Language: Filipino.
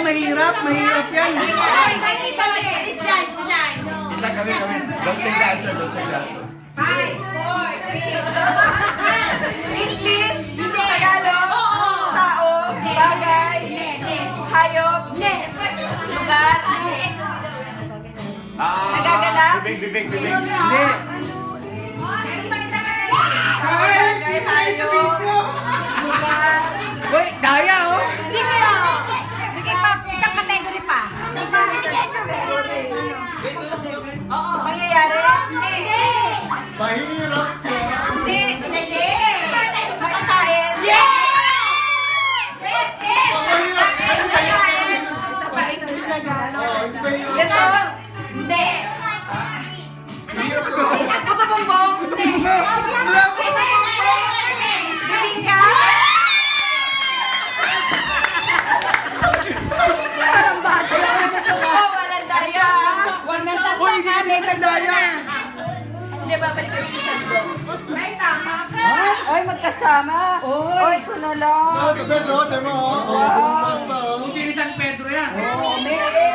mahirap. Mahirap yan. Kita kami. Don't say the answer. English, Tagalog, tao, bagay, hayop, lugar, nagaganap, Bibig. Hindi. bagay, hayop, lugar. Uy, daya oh. Hindi kaya. Sige pa, isang category pa. Mangyayari? Hindi. Mahirap yan. Hindi. Makakain? Yes! Makakain? Isa pa, English na gano'n. Lechon? Hindi. Puto bongbong? Hindi. Bibingka? Parang bata. Oh, walang daya. Huwag nang santa Uy, ka. hindi May na daya. Hindi, babalik kami sa sando. Ay, tama ka. Ay, magkasama. Ay, ito na lang. The best, oh. Demo, oh. Bukas pa, oh. Si San Pedro yan. Oh, may